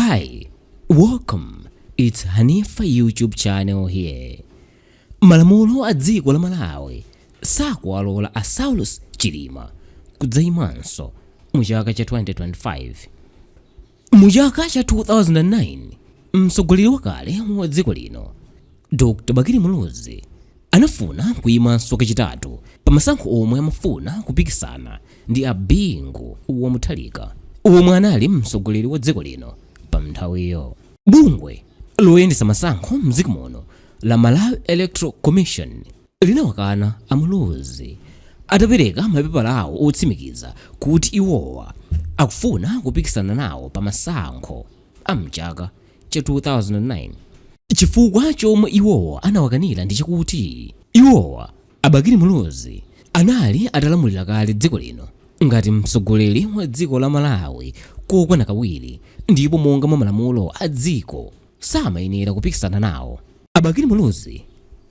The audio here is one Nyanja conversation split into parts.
Hi, welcome. It's Hanifa YouTube channel here. Malamulo a dziko la Malawi SAKUWALOLA a Saulos Chilima KUDZAIMANSO mchaka cha 2025. Mchaka cha 2009, mtsogoleri wakale wa dziko lino Dr Bakili Muluzi anafuna kuyimanso kachitatu pamasankho omwe amafuna kupikisana ndi a Bingu wa Mutharika omwe anali mtsogoleri wa dziko lino pa nthawiyo. Bungwe loyendetsa masankho mdziko muno la Malawi Electoral Commision linawakana a Muluzi atapereka mapepala awo otsimikiza kuti iwowa akufuna kupikisana nawo pa masankho a mchaka cha 2009. Chifukwa chomwe iwowa anawakanira ndi chakuti iwowa a Bakili Muluzi anali atalamulira kale dziko lino ngati mtsogoleri wa dziko la Malawi kokwana kawiri, ndipo monga mwa malamulo a dziko samayenera kupikisana nawo. A Bakili Muluzi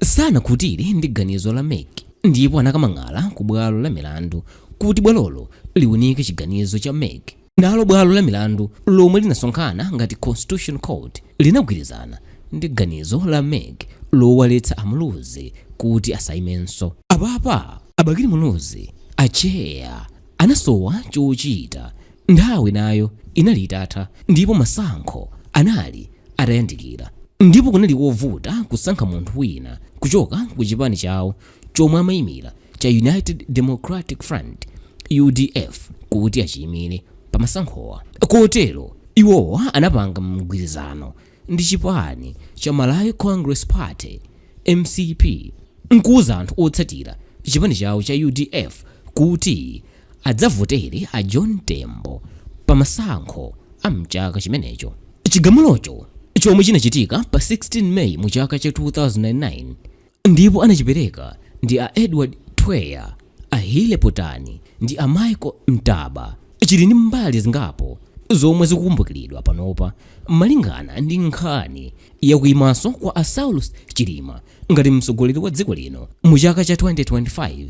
sanakhutire ndi ganizo la MEC, ndipo anakamang'ala ku bwalo la milandu kuti bwalolo liwunike chiganizo cha MEC. Nalo bwalo la milandu lomwe linasonkhana ngati Constitution Court linagwirizana ndi ganizo la MEC lowaletsa a Muluzi kuti asaimenso. Apapa a Bakili Muluzi acheya anasowa chochita, nthawi nayo inali itatha ndipo masankho anali atayandikira, ndipo kunali kovuta kusankha munthu wina kuchoka ku chipani chawo chomwe amayimira cha United Democratic Front UDF kuti achiyimire pa masankhowa. Kotero iwowa anapanga mgwirizano ndi chipani cha Malawi Congress Party MCP nkuza anthu otsatira chipani chawo cha UDF kuti adzavotere a John Tembo pa masankho a mchaka chimenecho. Chigamulocho chomwe chinachitika pa 16 May mu chaka cha 2009 ndipo anachipereka ndi a Edward Tweya, a Hile Potani ndi a Michael Mtaba. Chili ndi mbali zingapo zomwe zikukumbukiridwa panopa malingana ndi nkhani ya kuyimanso kwa a Saulos Chilima ngati mtsogoleri wa dziko lino mu chaka cha 2025.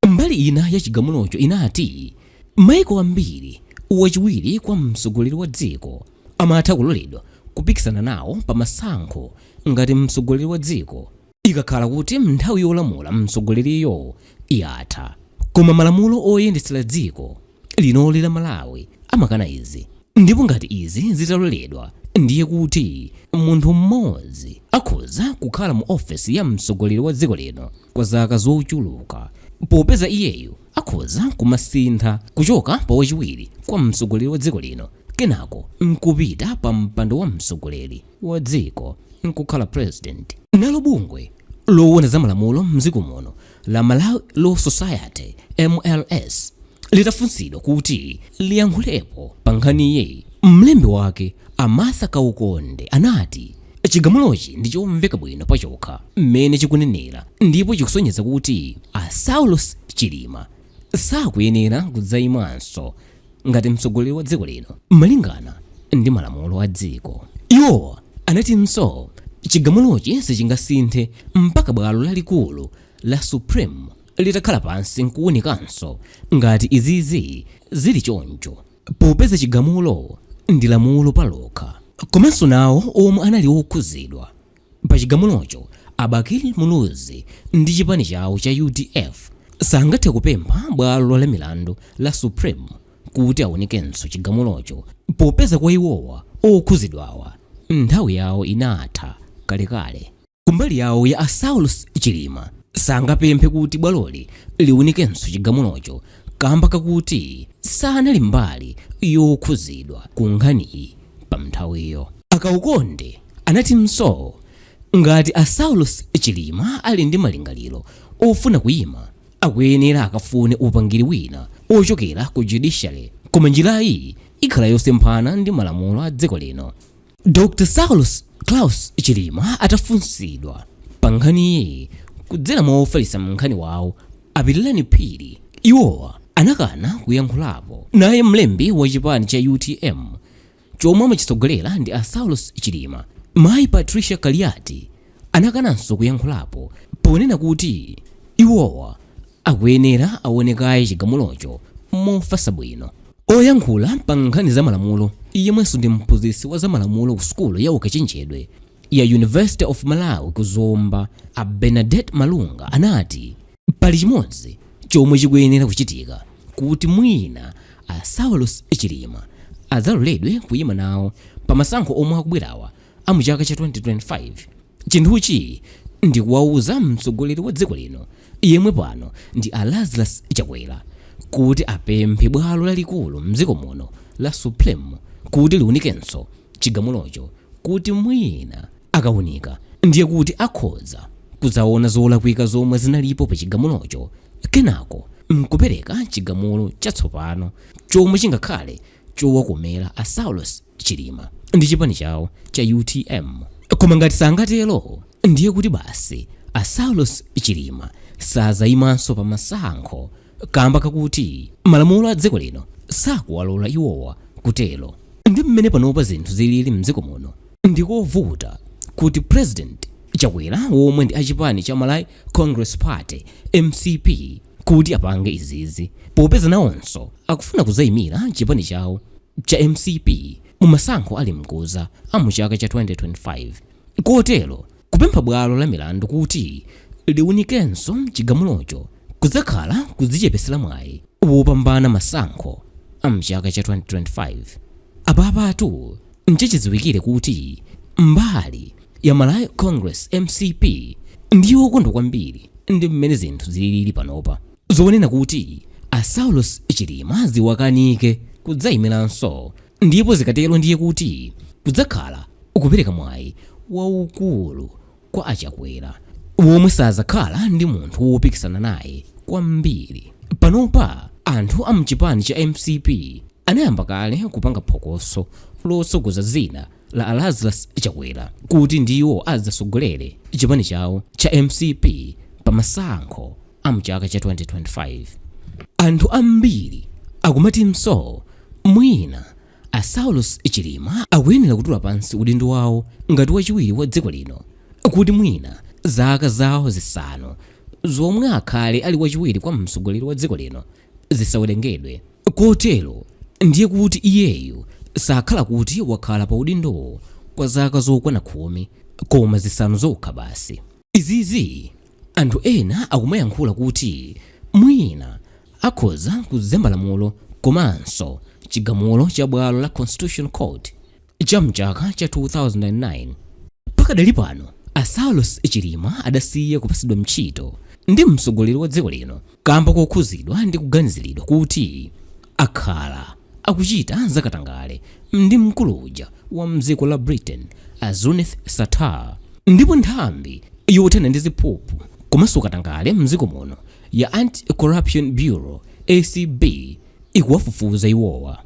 Mbali ina ya chigamulocho inati maiko ambiri wachiwiri kwa mtsogoleri wa dziko amatha kuloledwa kupikisana nawo pa masankho ngati mtsogoleri wa dziko ikakhala kuti nthawi yolamula mtsogoleriyo yatha. Koma malamulo oyendetsera dziko linoli la Malawi amakana izi, ndipo ngati izi zitaloledwa ndiye kuti munthu mmodzi akhoza kukhala mu ofesi ya mtsogoleri wa dziko lino kwa zaka zochuluka, popeza iyeyo akhoza kumasintha kuchoka pa wachiwiri kwa mtsogoleri wa dziko lino kenako nkupita pa mpando wa mtsogoleri wa dziko nkukhala president. Nalo bungwe lowona za malamulo mdziko muno la Malawi Law Society MLS litafunsidwa kuti liyankhulepo pa nkhaniyi, mlembi wake Amartha Kaukonde anati chigamulochi ndi chomveka bwino pachokha mmene chikunenera, ndipo chikusonyeza kuti a Saulos Chilima sakuyenera kudzaimanso ngati mtsogoleri wa dziko lino malingana ndi malamulo a dziko. Iwo anatinso chigamulochi sichingasinthe mpaka bwalo lalikulu la Supreme litakhala pansi nkuwunikanso ngati izizi zili choncho, popeza chigamulo ndi lamulo palokha. Komanso nawo omwe anali okhuzidwa pa chigamulocho a Bakili Muluzi ndi chipani chawo cha UDF sangathe kupempha bwalo la milandu la Supreme kuti awunikenso chigamulocho, popeza kwa iwowa okhuzidwawa nthawi yawo inatha kalekale. Kumbali yawo ya a Saulos Chilima sangapemphe kuti bwaloli liwunikenso chigamulocho kamba kakuti sanali mbali yokhuzidwa ku nkhaniyi pa nthawiyo. Akaukonde anatinso ngati a Saulos Chilima ali ndi malingaliro ofuna kuyima akuyenera akafune upangiri wina ochokera ku judiciary, koma njirayi ikhala yosemphana ndi malamulo a dziko lino. Dr Saulos Chilima atafunsidwa pa nkhaniyi kudzera mwa ofalisa mnkhani wawo apitilani phiri, iwowa anakana kuyankhulapo. Naye mlembi wa chipani cha UTM chomwe amachitsogolera ndi a Saulos Chilima, Mayi Patricia Kaliati, anakananso kuyankhulapo ponena kuti iwowa akuyenera aonekaye chigamulocho mofasa bwino oyankhula pa nkhani za malamulo yemwenso ndi mphunzitsi wa za malamulo ku sukulu ya ukachenjedwe ya University of Malawi kuzomba a Bernadette Malunga anati pali chimodzi chomwe chikuyenera kuchitika kuti mwina a Saulos Chilima adzaloledwe kuyima nawo pa masankho omwe akubwerawa a mchaka cha 2025. Chinthuchi ndi kuwauza mtsogoleri wa dziko lino yemwe pano ndi a Lazarus Chakwera kuti apemphe bwalo lalikulu mdziko muno la Supreme kuti liunikenso chigamulocho kuti mwina akaunika ndiye kuti akhoza kudzaona zolakwika zomwe zinalipo pa chigamulocho kenako mkupereka chigamulo chatsopano chomwe chingakhale chowakomera a Saulos Chilima ndi chipani chawo cha UTM. Koma ngati sangatero ndiye kuti basi a Saulos Chilima sazaimanso pa masankho kamba kakuti malamulo a dziko lino sakuwalola iwowa kutelo. Ndi mmene panopa zinthu zilili mdziko muno ndikovuta kuti President Chakwera womwe ndi achipani cha Malawi Congress Party MCP kuti apange izizi popeza nawonso akufuna kudzayimira chipani chawo cha MCP mu masankho ali mkuza a mchaka cha 2025. Kotero kupempha bwalo la milandu kuti liunikenso chigamulocho kudzakhala kudzichepesera mwayi wopambana masankho a mchaka cha 2025. Apapatu nchichidziwikire kuti mbali ya Malawi Congress MCP ndiyo okondwa kwambiri ndi mmene zinthu zilili panopa zonena kuti a Saulos Chilima ziwakanike kudzayimiranso, ndipo zikatero ndiye kuti kudzakhala ukupereka mwayi waukulu kwa Achakwera womwe sazakhala ndi munthu wopikisana naye kwambiri. Panopa anthu a mchipani cha MCP anayamba kale kupanga phokoso lotsogoza zina la Lazarus Chakwera kuti ndiwo adzasogolere chipani chawo cha MCP pa masankho a mchaka cha 2025. Anthu ambiri akumatinso mwina a Saulos Chilima akuyenera kutula pansi udindo wawo ngati wachiwiri wa dziko lino kuti mwina zaka zawo zisanu zomwe akhale ali wachiwiri kwa mtsogoleri wa dziko lino zisawerengedwe. Kotero ndiye kuti iyeyu sakhala kuti wakhala pa udindo kwa zaka zokwana 10 koma zisanu zokha basi. Izizi anthu ena akumayankhula kuti mwina akhoza kuzemba lamulo komanso chigamulo cha bwalo la Constitution Court cha mchaka cha 2009. Pakadali pano a Saulos Chilima adasiya kupasidwa mchito ndi mtsogoleri wa dziko lino kamba kokhuzidwa ndi kuganiziridwa kuti akhala akuchita zakatangale ndi mkuluja wa mdziko la Britain Azuneth Satar, ndipo nthambi yothana ndi ziphuphu komanso katangale mdziko muno ya Anti-Corruption Bureau ACB ikuwafufuza iwowa.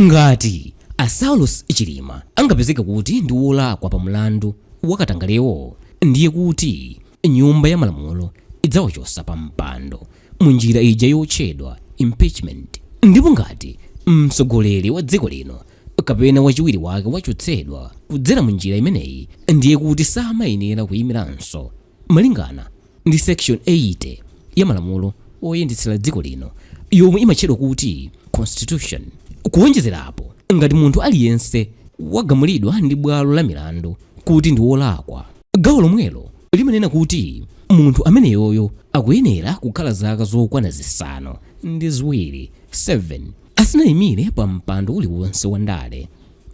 Ngati a Saulos Chilima angapezeka kuti ndi wolakwa pa mlandu wakatangalewo ndiye kuti nyumba ya malamulo idzawachosa pa mpando munjira ija yotchedwa impeachment. Ndipo ngati mtsogoleri wa dziko lino kapena wachiwiri wake wachotsedwa kudzera munjira imeneyi ndiye kuti samayenera kuyimiranso malingana ndi section 80 ya malamulo oyendetsera dziko lino yomwe imatchedwa kuti constitution. Kuwonjezerapo ngati munthu aliyense wagamulidwa ndi bwalo la milandu kuti ndi wolakwa, gawo lomwelo limanena kuti munthu ameneyoyo akuyenera kukhala zaka zokwana zisanu ndi ziwiri 7 asanayimire pa mpando uliwonse wa ndale.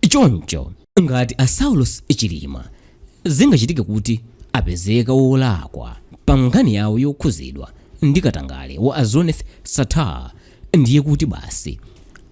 Choncho ngati a Saulos Chilima zingachitike kuti apezeka wolakwa pa nkhani yawo yokhuzidwa ndi katangale wa Azuneth Satar ndiye kuti basi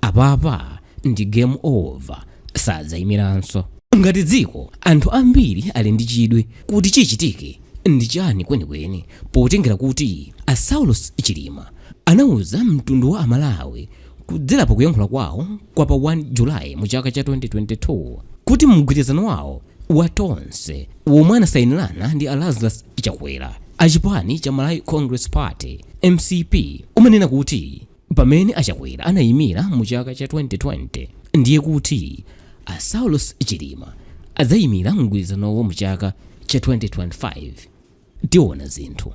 apapa ndi game over, sadzayimiranso. Ngati dziko anthu ambiri ali ndi chidwi kuti chichitike ndi chani kwenikweni potengera kuti a Saulos Chilima anauza mtundu wa Amalawi kudzera pa kuyankhula kwawo kwa pa 1 Julayi mu chaka cha 2022 kuti mgwirizano wawo watonse womwe anasayinirana ndi a Lazarus Chakwera achipani cha Malawi Congress Party MCP umanena kuti pamene Achakwera anayimira mu chaka cha 2020 ndiye kuti a Saulos Chilima adzayimira mgwirizano wo mu chaka cha 2025. Tiona zinthu.